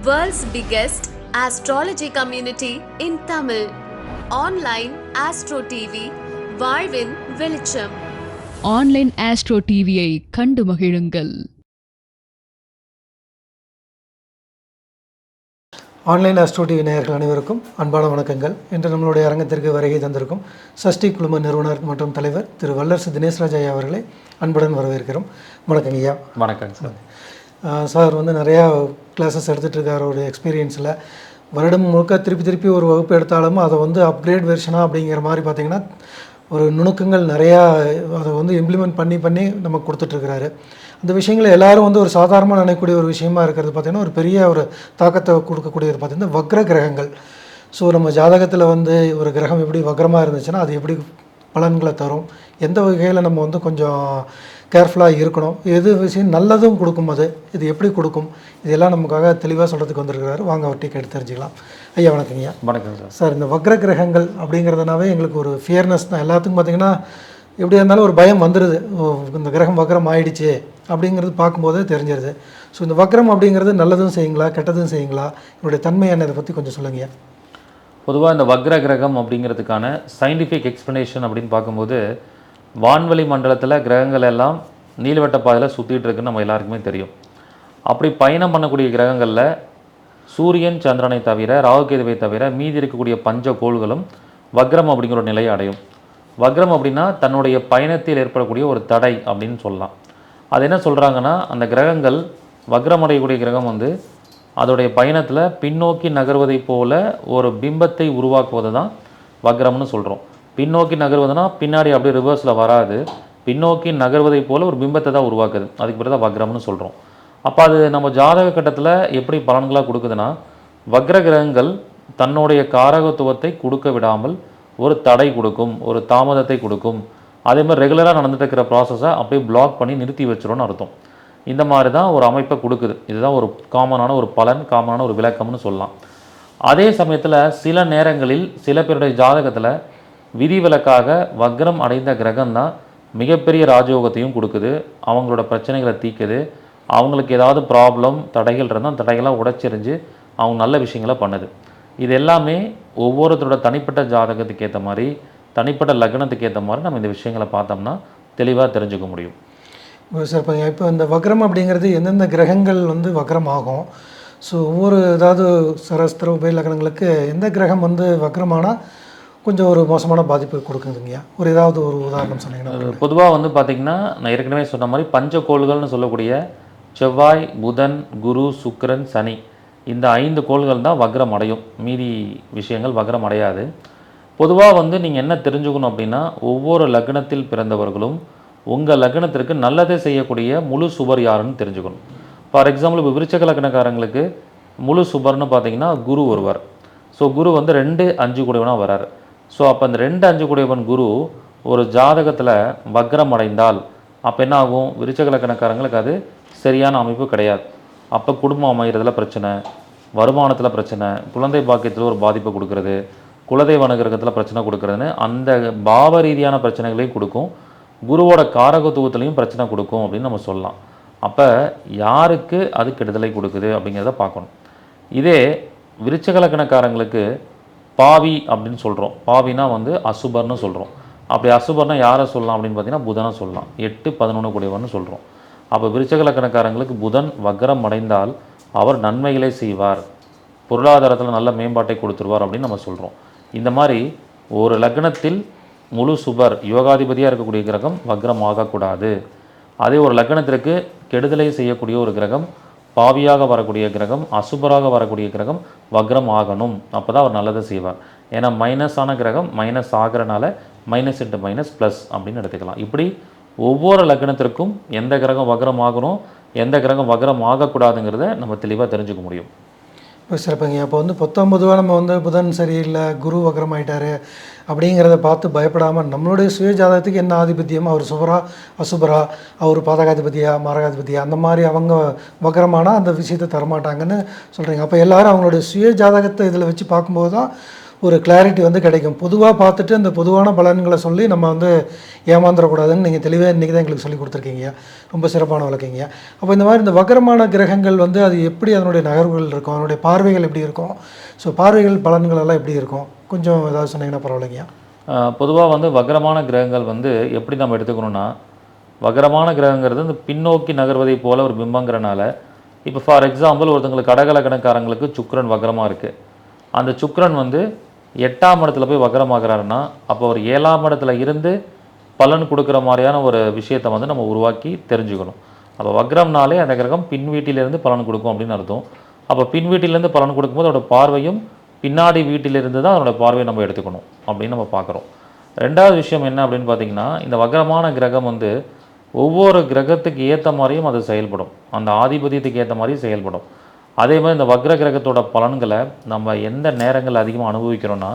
World's biggest astrology community in Tamil. Online Astro TV, வாழ்வின் வெளிச்சம். Online astro டிவியை கண்டு மகிழுங்கள். ஆன்லைன் ஆஸ்ட்ரோ டிவி நேயர்கள் அனைவருக்கும் அன்பான வணக்கங்கள். இன்று நம்மளுடைய அரங்கத்திற்கு வருகை தந்திருக்கும் சஷ்டி குழும நிறுவனர் மற்றும் தலைவர் திரு வல்லரசு தினேஷ்ராஜ் ஐயா அவர்களை அன்புடன் வரவேற்கிறோம். வணக்கங்க ஐயா. வணக்கம் சார். சார் நிறையா கிளாஸஸ் எடுத்துகிட்ருக்கார். ஒரு எக்ஸ்பீரியன்ஸில் வருடம் முழுக்க திருப்பி ஒரு வகுப்பு எடுத்தாலும் அதை அப்கிரேட் வெர்ஷனாக அப்படிங்கிற மாதிரி பார்த்திங்கன்னா ஒரு நுணுக்கங்கள் நிறையா அதை இம்ப்ளிமெண்ட் பண்ணி நமக்கு கொடுத்துட்ருக்கிறாரு. அந்த விஷயங்களை எல்லோரும் ஒரு சாதாரணமாக நினைக்கக்கூடிய ஒரு விஷயமா இருக்கிறது பார்த்திங்கன்னா ஒரு பெரிய ஒரு தாக்கத்தை கொடுக்கக்கூடியது பார்த்திங்கன்னா வக்ர கிரகங்கள். ஸோ நம்ம ஜாதகத்தில் ஒரு கிரகம் எப்படி வக்ரமாக இருந்துச்சுன்னா அது எப்படி பலன்களை தரும், எந்த வகையில் நம்ம கொஞ்சம் கேர்ஃபுல்லாக இருக்கணும், எது விஷயம் நல்லதும் கொடுக்கும், இது எப்படி கொடுக்கும், இதெல்லாம் நமக்காக தெளிவாக சொல்கிறதுக்கு வந்திருக்கிறாரு. வாங்க அவர்கிட்ட கேட்டு தெரிஞ்சுக்கலாம். ஐயா வணக்கங்க. ஐயா வணக்கம் சார். சார், இந்த வக்ர கிரகங்கள் அப்படிங்கிறதுனாவே எங்களுக்கு ஒரு ஃபியர்னஸ் தான். எல்லாத்துக்கும் பார்த்திங்கன்னா எப்படியா இருந்தாலும் ஒரு பயம் வந்துடுது. இந்த கிரகம் வக்ரம் ஆயிடுச்சு அப்படிங்கிறது பார்க்கும்போதே தெரிஞ்சிருது. ஸோ இந்த வக்ரம் அப்படிங்கிறது நல்லதும் செய்யுங்களா கெட்டதும் செய்யுங்களா, என்னுடைய தன்மை என்ன, இதை பற்றி கொஞ்சம் சொல்லுங்க. பொதுவாக இந்த வக்ர கிரகம் அப்படிங்கிறதுக்கான சயின்டிஃபிக் எக்ஸ்ப்ளனேஷன் அப்படின்னு பார்க்கும்போது வான்வெளி மண்டலத்தில் கிரகங்கள் எல்லாம் நீள்வட்ட பாதையில் சுற்றிட்டு இருக்குன்னு நம்ம எல்லாருக்குமே தெரியும். அப்படி பயணம் பண்ணக்கூடிய கிரகங்களில் சூரியன் சந்திரனை தவிர ராகுகேதுவை தவிர மீதி இருக்கக்கூடிய பஞ்ச கோள்களும் வக்ரம் அப்படிங்கிற ஒரு நிலையை அடையும். வக்ரம் அப்படின்னா தன்னுடைய பயணத்தில் ஏற்படக்கூடிய ஒரு தடை அப்படின்னு சொல்லலாம். அது என்ன சொல்கிறாங்கன்னா, அந்த கிரகங்கள் வக்ரம் அடையக்கூடிய கிரகம் அதோடைய பயணத்தில் பின்னோக்கி நகர்வதை போல ஒரு பிம்பத்தை உருவாக்குவது தான் வக்ரம்னு சொல்கிறோம். பின்னோக்கி நகர்வதுனா பின்னாடி அப்படியே ரிவர்ஸில் வராது, பின்னோக்கி நகர்வதை போல் ஒரு பிம்பத்தை தான் உருவாக்குது. அதுக்கு பிறகு தான் வக்ரம்னு சொல்கிறோம். அப்போ அது நம்ம ஜாதக கட்டத்தில் எப்படி பலன்களாக கொடுக்குதுன்னா, வக்ர கிரகங்கள் தன்னுடைய காரகத்துவத்தை கொடுக்க விடாமல் ஒரு தடை கொடுக்கும், ஒரு தாமதத்தை கொடுக்கும். அதே மாதிரி ரெகுலராக நடந்துட்டு இருக்கிற ப்ராசஸை அப்படியே பிளாக் பண்ணி நிறுத்தி வச்சிரும்னு அர்த்தம். இந்த மாதிரி தான் ஒரு அமைப்பை கொடுக்குது. இதுதான் ஒரு காமனான ஒரு பலன், காமனான ஒரு விளக்கம்னு சொல்லலாம். அதே சமயத்தில் சில நேரங்களில் சில பேருடைய ஜாதகத்தில் விதிவிலக்காக வக்ரம் அடைந்த கிரகம் தான் மிகப்பெரிய ராஜயோகத்தையும் கொடுக்குது, அவங்களோட பிரச்சனைகளை தீக்குது. அவங்களுக்கு ஏதாவது ப்ராப்ளம் தடைகள் இருந்தால் தடைகளாக உடைச்செறிஞ்சு அவங்க நல்ல விஷயங்களை பண்ணுது. இது எல்லாமே ஒவ்வொருத்தரோட தனிப்பட்ட ஜாதகத்துக்கு ஏற்ற மாதிரி, தனிப்பட்ட லக்னத்துக்கு ஏற்ற மாதிரி நம்ம இந்த விஷயங்களை பார்த்தோம்னா தெளிவாக தெரிஞ்சுக்க முடியும். சார், இப்போ இந்த வக்ரம் அப்படிங்கிறது எந்தெந்த கிரகங்கள் வக்ரம் ஆகும்? ஸோ ஒவ்வொரு ஏதாவது சரஸ்திர உபய லக்னங்களுக்கு எந்த கிரகம் வக்ரமானால் கொஞ்சம் ஒரு மோசமான பாதிப்பு கொடுக்குதுங்கய்யா? ஏதாவது ஒரு உதாரணம் சொன்னீங்கன்னா. பொதுவாக பார்த்திங்கன்னா நான் ஏற்கனவே சொன்ன மாதிரி பஞ்சகோள்கள்னு சொல்லக்கூடிய செவ்வாய், புதன், குரு, சுக்கிரன், சனி, இந்த 5 கோள்கள் தான் வக்ரம் அடையும். மீதி விஷயங்கள் வக்ரம் அடையாது. பொதுவாக நீங்கள் என்ன தெரிஞ்சுக்கணும் அப்படின்னா, ஒவ்வொரு லக்னத்தில் பிறந்தவர்களும் உங்கள் லக்னத்திற்கு நல்லதை செய்யக்கூடிய முழு சுபர் யாருன்னு தெரிஞ்சுக்கணும். ஃபார் எக்ஸாம்பிள், இப்போ விருச்சக லக்னக்காரங்களுக்கு முழு சுபர்னு பார்த்தீங்கன்னா குரு ஒருவர். ஸோ குரு 2, 5 கூடியவனாக வராரு. ஸோ அப்போ அந்த 2, 5 கூடியவன் குரு ஒரு ஜாதகத்தில் வக்ரம் அடைந்தால் அப்போ என்ன ஆகும்? விருச்சக லக்னக்காரங்களுக்கு அது சரியான அமைப்பு கிடையாது. அப்போ குடும்பம் அமைகிறதுல பிரச்சனை, வருமானத்தில் பிரச்சனை, குழந்தை பாக்கியத்தில் ஒரு பாதிப்பை கொடுக்கறது, குலதெய்வ அனுகிரகத்தில் பிரச்சனை கொடுக்கறதுன்னு அந்த பாவ ரீதியான பிரச்சனைகளையும் கொடுக்கும், குருவோட காரகத்துவத்துலேயும் பிரச்சனை கொடுக்கும் அப்படின்னு நம்ம சொல்லலாம். அப்போ யாருக்கு அது கெடுதலை கொடுக்குது அப்படிங்கிறத பார்க்கணும். இதே விருச்சக லக்னக்காரங்களுக்கு பாவி அப்படின்னு சொல்கிறோம். பாவினா அசுபர்னு சொல்கிறோம். அப்படி அசுபர்னா யாரை சொல்லலாம் அப்படின்னு பார்த்தீங்கன்னா புதனை சொல்லலாம். 8, 11 கூடியவர்னு சொல்கிறோம். அப்போ விருச்சக லக்னக்காரங்களுக்கு புதன் வக்ரம் அடைந்தால் அவர் நன்மைகளை செய்வார், பொருளாதாரத்தில் நல்ல மேம்பாட்டை கொடுத்துருவார் அப்படின்னு நம்ம சொல்கிறோம். இந்த மாதிரி ஒரு லக்னத்தில் முழு சுபர் யோகாதிபதியாக இருக்கக்கூடிய கிரகம் வக்ரம் ஆகக்கூடாது. அதே ஒரு லக்னத்திற்கு கெடுதலை செய்யக்கூடிய ஒரு கிரகம், பாவியாக வரக்கூடிய கிரகம், அசுபராக வரக்கூடிய கிரகம் வக்ரம் ஆகணும். அப்போ தான் அவர் நல்லதை செய்வார். ஏன்னா மைனஸான கிரகம் மைனஸ் ஆகிறனால மைனஸ் இன்ட்டு மைனஸ் ப்ளஸ் அப்படின்னு எடுத்துக்கலாம். இப்படி ஒவ்வொரு லக்னத்திற்கும் எந்த கிரகம் வக்ரம் ஆகணும், எந்த கிரகம் வக்ரம் ஆகக்கூடாதுங்கிறத நம்ம தெளிவாக தெரிஞ்சுக்க முடியும். இப்போ சிறப்புங்க. அப்போ பொதுவாக நம்ம புதன் சரியில்லை, குரு வக்ரம் ஆகிட்டாரு அப்படிங்கிறத பார்த்து பயப்படாமல் நம்மளுடைய சுய ஜாதகத்துக்கு என்ன ஆதிபத்தியம், அவர் சுபரா அசுபரா, அவர் பாதகாதிபதியா மாரகாதிபதியா, அந்த மாதிரி அவங்க வக்ரமானால் அந்த விஷயத்தை தரமாட்டாங்கன்னு சொல்கிறீங்க. அப்போ எல்லோரும் அவங்களுடைய சுய ஜாதகத்தை இதில் வச்சு பார்க்கும்போது தான் ஒரு கிளாரிட்டி வந்து கிடைக்கும். பொதுவாக பார்த்துட்டு அந்த பொதுவான பலன்களை சொல்லி நம்ம வந்து ஏமாந்துடக்கூடாதுன்னு நீங்கள் தெளிவாக இன்றைக்கி தான் எங்களுக்கு சொல்லி கொடுத்துருக்கீங்க. ரொம்ப சிறப்பான வழக்கீங்க. அப்போ இந்த மாதிரி இந்த வக்ரமான கிரகங்கள் வந்து அது எப்படி அதனுடைய நகர்வுகள் இருக்கும், அதனுடைய பார்வைகள் எப்படி இருக்கும், ஸோ பார்வைகள் பலன்கள் எல்லாம் எப்படி இருக்கும், கொஞ்சம் ஏதாவது சொன்னீங்கன்னா பரவாயில்லைங்க. பொதுவாக வந்து வக்ரமான கிரகங்கள் வந்து எப்படி நம்ம எடுத்துக்கணும்னா, வக்ரமான கிரகங்கிறது இந்த பின்னோக்கி நகர்வதை போல ஒரு பிம்பங்கிறனால, இப்போ ஃபார் எக்ஸாம்பிள் ஒருத்தங்களுக்கு கடகலக்கணக்காரங்களுக்கு சுக்கிரன் வக்ரமாக இருக்குது. அந்த சுக்கிரன் வந்து 8ஆம் இடத்துல போய் வக்ரமாகிறாருன்னா, அப்போ ஒரு 7ஆம் இடத்துல இருந்து பலன் கொடுக்குற மாதிரியான ஒரு விஷயத்தை வந்து நம்ம உருவாக்கி தெரிஞ்சுக்கணும். அப்போ வக்ரம்னாலே அந்த கிரகம் பின் வீட்டிலிருந்து பலன் கொடுக்கும் அப்படின்னு அர்த்தம். அப்போ பின் வீட்டிலேருந்து பலன் கொடுக்கும்போது அதோட பார்வையும் பின்னாடி வீட்டிலிருந்து தான் அதோட பார்வையை நம்ம எடுத்துக்கணும் அப்படின்னு நம்ம பார்க்குறோம். ரெண்டாவது விஷயம் என்ன அப்படின்னு பார்த்தீங்கன்னா, இந்த வக்ரமான கிரகம் வந்து ஒவ்வொரு கிரகத்துக்கு ஏற்ற மாதிரியும் அது செயல்படும், அந்த ஆதிபத்தியத்துக்கு ஏற்ற மாதிரியும் செயல்படும். அதே மாதிரி இந்த வக்ர கிரகத்தோட பலன்களை நம்ம எந்த நேரங்கள் அதிகமாக அனுபவிக்கிறோன்னா,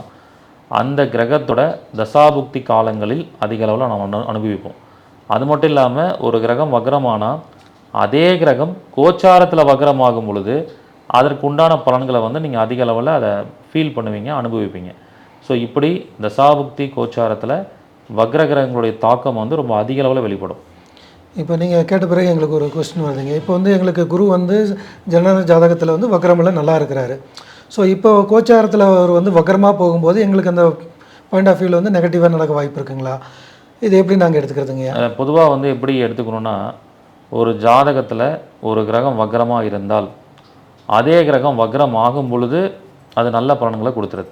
அந்த கிரகத்தோட தசாபுக்தி காலங்களில் அதிக அளவில் நம்ம அனுபவிப்போம். அது மட்டும் இல்லாமல் ஒரு கிரகம் வக்ரமானால் அதே கிரகம் கோச்சாரத்தில் வக்ரமாகும் பொழுது அதற்கு உண்டான பலன்களை வந்து நீங்கள் அதிக அளவில் அதை ஃபீல் பண்ணுவீங்க, அனுபவிப்பீங்க. ஸோ இப்படி தசாபுக்தி கோச்சாரத்தில் வக்ர கிரகங்களுடைய தாக்கம் வந்து ரொம்ப அதிக அளவில் வெளிப்படும். இப்போ நீங்கள் கேட்ட பிறகு எங்களுக்கு ஒரு கொஸ்டின் வருதுங்க. இப்போ வந்து எங்களுக்கு குரு வந்து ஜனன ஜாதகத்தில் வந்து வக்ரமில் நல்லா இருக்கிறாரு. ஸோ இப்போ கோச்சாரத்தில் அவர் வந்து வக்ரமாக போகும்போது எங்களுக்கு அந்த பாயிண்ட் ஆஃப் வியூவில் வந்து நெகட்டிவாக நடக்க வாய்ப்பு இருக்குங்களா? இது எப்படி நாங்கள் எடுத்துக்கிறதுங்க? பொதுவாக வந்து எப்படி எடுத்துக்கணுன்னா, ஒரு ஜாதகத்தில் ஒரு கிரகம் வக்ரமாக இருந்தால் அதே கிரகம் வக்ரம் ஆகும் பொழுது அது நல்ல பலன்களை கொடுத்துருது.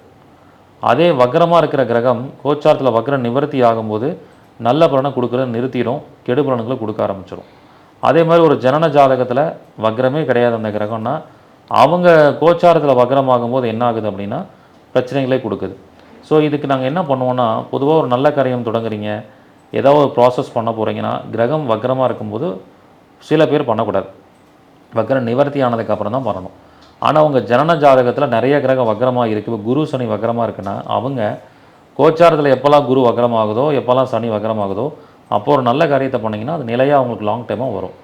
அதே வக்ரமாக இருக்கிற கிரகம் கோச்சாரத்தில் வக்ர நிவர்த்தி ஆகும்போது நல்ல பலனை கொடுக்குறத நிறுத்திடும், கெடு பலன்களை கொடுக்க ஆரம்பிச்சிடும். அதே மாதிரி ஒரு ஜனன ஜாதகத்தில் வக்ரமே கிடையாது அந்த கிரகம்னா, அவங்க கோச்சாரத்தில் வக்ரமாகும் போது என்ன ஆகுது அப்படின்னா பிரச்சனைகளே கொடுக்குது. ஸோ இதுக்கு நாங்கள் என்ன பண்ணுவோன்னா, பொதுவாக ஒரு நல்ல காரியம் தொடங்குறீங்க, ஏதாவது ஒரு ப்ராசஸ் பண்ண போகிறீங்கன்னா கிரகம் வக்ரமாக இருக்கும்போது சில பேர் பண்ணக்கூடாது, வக்ர நிவர்த்தி ஆனதுக்கப்புறம் தான் பண்ணணும். ஆனால் அவங்க ஜனன ஜாதகத்தில் நிறைய கிரகம் வக்ரமாக இருக்குது, குரு சனி வக்ரமாக இருக்குன்னா அவங்க கோச்சாரத்தில் எப்போல்லாம் குரு வக்ரமாகுதோ எப்போல்லாம் சனி வக்ரமாகுதோ அப்போ ஒரு நல்ல காரியத்தை பண்ணிங்கன்னா அது நிலையாக அவங்களுக்கு லாங் டைமாக வரும்.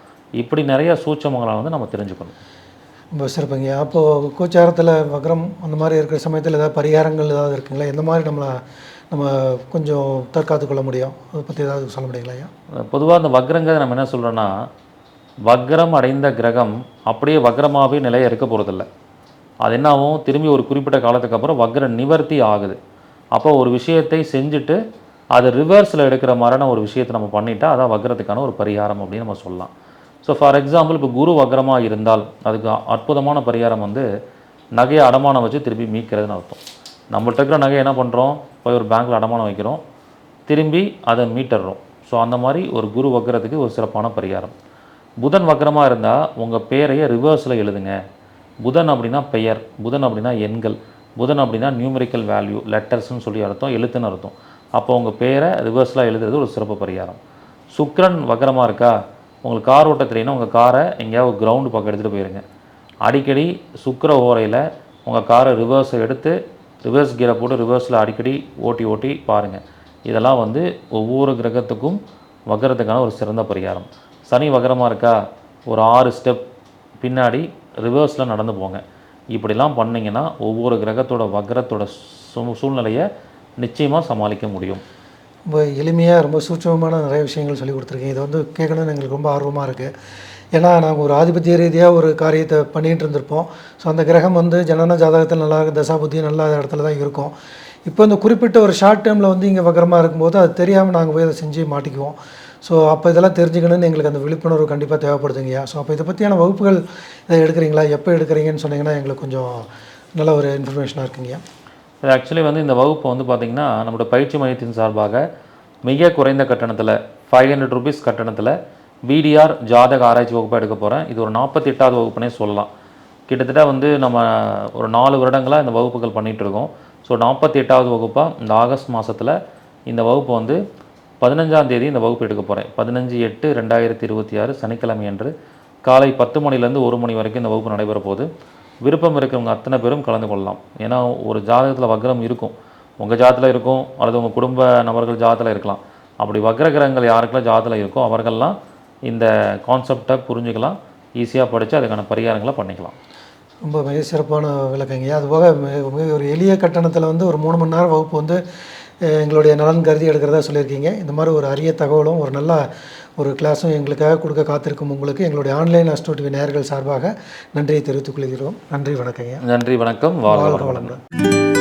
இப்படி நிறைய சூட்சமங்களை வந்து நம்ம தெரிஞ்சுக்கணும். ரொம்ப சிறப்புங்க. அப்போது கோச்சாரத்தில் வக்ரம் அந்த மாதிரி இருக்கிற சமயத்தில் ஏதாவது பரிகாரங்கள் ஏதாவது இருக்குங்களா? எந்த மாதிரி நம்ம கொஞ்சம் தற்காத்து கொள்ள முடியும், அதை பற்றி ஏதாவது சொல்ல முடியுங்களா ஐயா? பொதுவாக அந்த வக்ரங்கிறத நம்ம என்ன சொல்கிறோன்னா, வக்ரம் அடைந்த கிரகம் அப்படியே வக்ரமாகவே நிலையாக இருக்க போகிறதில்ல. அது என்னாகும், திரும்பி ஒரு குறிப்பிட்ட காலத்துக்கு அப்புறம் வக்ர நிவர்த்தி ஆகுது. அப்போ ஒரு விஷயத்தை செஞ்சுட்டு அது ரிவர்ஸில் எடுக்கிற மாதிரியான ஒரு விஷயத்தை நம்ம பண்ணிட்டா அதான் வக்ரத்துக்கான ஒரு பரிகாரம் அப்படின்னு நம்ம சொல்லலாம். ஸோ ஃபார் எக்ஸாம்பிள் இப்போ குரு வக்ரமாக இருந்தால் அதுக்கு அற்புதமான பரிகாரம் வந்து நகையை அடமானம் வச்சு திருப்பி மீட்கிறதுன்னு அர்த்தம். நம்மள்ட்ட இருக்கிற நகையை என்ன பண்ணுறோம், போய் ஒரு பேங்க்கில் அடமானம் வைக்கிறோம், திரும்பி அதை மீட்டுறோம். ஸோ அந்த மாதிரி ஒரு குரு வக்ரத்துக்கு ஒரு சிறப்பான பரிகாரம். புதன் வக்ரமாக இருந்தால் உங்கள் பேரையை ரிவர்ஸில் எழுதுங்க. புதன் அப்படின்னா பெயர், புதன் அப்படின்னா எண்கள், புதன் அப்படின்னா நியூமெரிக்கல் வேல்யூ, லெட்டர்ஸ்ன்னு சொல்லி அர்த்தம், எழுத்துன்னு அர்த்தம். அப்போ உங்கள் பேரை ரிவர்ஸில் எழுதுறது ஒரு சிறப்பு பரிகாரம். சுக்கிரன் வக்ரமாக இருக்கா, உங்களுக்கு கார் ஓட்ட தெரியுன்னா உங்கள் காரை எங்கேயாவது கிரவுண்டு பக்கம் எடுத்துகிட்டு போயிருங்க. அடிக்கடி சுக்கிர ஓரையில் உங்கள் காரை ரிவர்ஸை எடுத்து ரிவர்ஸ் கியரை போட்டு ரிவர்ஸில் அடிக்கடி ஓட்டி பாருங்கள். இதெல்லாம் வந்து ஒவ்வொரு கிரகத்துக்கும் வக்ரத்துக்கான ஒரு சிறந்த பரிகாரம். சனி வக்ரமாக இருக்கா, ஒரு 6 ஸ்டெப் பின்னாடி ரிவர்ஸில் நடந்து போங்க. இப்படிலாம் பண்ணிங்கன்னா ஒவ்வொரு கிரகத்தோட வக்ரத்தோட சூழ்நிலையை நிச்சயமாக சமாளிக்க முடியும். ரொம்ப எளிமையாக ரொம்ப சூட்சமமான நிறைய விஷயங்கள் சொல்லி கொடுத்துருக்கீங்க. இதை வந்து கேட்கணுன்னு எங்களுக்கு ரொம்ப ஆர்வமாக இருக்குது. ஏன்னா நாங்கள் ஒரு ஆதிபத்திய ரீதியாக ஒரு காரியத்தை பண்ணிகிட்டு இருந்திருப்போம். ஸோ அந்த கிரகம் வந்து ஜனன ஜாதகத்தில் நல்லா தசாபுத்தி நல்ல இடத்துல தான் இருக்கும். இப்போ இந்த குறிப்பிட்ட ஒரு ஷார்ட் டேர்மில் வந்து இங்கே வக்ரமாக இருக்கும்போது அது தெரியாமல் நாங்கள் போய் அதை செஞ்சு மாட்டிக்குவோம். ஸோ அப்போ இதெல்லாம் தெரிஞ்சுக்கணுன்னு எங்களுக்கு அந்த விழிப்புணர்வு கண்டிப்பாக தேவைப்படுதுங்கய்யா. ஸோ அப்போ இதை பற்றியான வகுப்புகள் இதை எடுக்கிறீங்களா, எப்போ எடுக்கிறீங்கன்னு சொன்னீங்கன்னா எங்களுக்கு கொஞ்சம் நல்ல ஒரு இன்ஃபர்மேஷனாக இருக்குங்கய்யா. இது ஆக்சுவலி வந்து இந்த வகுப்பு வந்து பார்த்திங்கன்னா நம்மளோட பயிற்சி மையத்தின் சார்பாக மிக குறைந்த கட்டணத்தில் 500 ரூபீஸ் கட்டணத்தில் பிடிஆர் ஜாதக ஆராய்ச்சி வகுப்பாக எடுக்க போகிறேன். இது ஒரு 48வது வகுப்புனே சொல்லலாம். கிட்டத்தட்ட வந்து நம்ம ஒரு 4 வருடங்களாக இந்த வகுப்புகள் பண்ணிகிட்ருக்கோம். ஸோ 48வது வகுப்பாக இந்த ஆகஸ்ட் மாதத்தில் இந்த வகுப்பு வந்து 15ஆம் தேதி இந்த வகுப்பு எடுக்க போகிறேன். 15/8/2026 சனிக்கிழமை அன்று காலை 10 மணிலேருந்து 1 மணி வரைக்கும் இந்த வகுப்பு நடைபெற போகுது. விருப்பம் இருக்கிறவங்க அத்தனை பேரும் கலந்து கொள்ளலாம். ஏன்னா ஒரு ஜாதகத்தில் வக்ரம் இருக்கும், உங்கள் ஜாதத்தில் இருக்கும், அல்லது உங்கள் குடும்ப நபர்கள் ஜாதத்தில் இருக்கலாம். அப்படி வக்ர கிரகங்கள் யாருக்கெல்லாம் ஜாதத்தில் இருக்கோ அவர்கள்லாம் இந்த கான்செப்டை புரிஞ்சுக்கலாம், ஈஸியாக படித்து அதுக்கான பரிகாரங்களை பண்ணிக்கலாம். ரொம்ப மிக சிறப்பான விளக்கங்கய்யா. அதுபோக மிக ஒரு எளிய கட்டணத்தில் வந்து ஒரு 3 மணி நேரம் வகுப்பு வந்து எங்களுடைய நலன் கருதி எடுக்கிறதா சொல்லியிருக்கீங்க. இந்த மாதிரி ஒரு அரிய தகவலும் ஒரு நல்ல ஒரு கிளாஸும் எங்களுக்காக கொடுக்க காத்திருக்கும் உங்களுக்கு எங்களுடைய ஆன்லைன் ஆஸ்ட்ரோ டிவி நேயர்கள் சார்பாக நன்றியை தெரிவித்துக் கொள்கிறோம். நன்றி, வணக்கங்கய்யா. நன்றி, வணக்கம். வாழ்க வளமுடன்.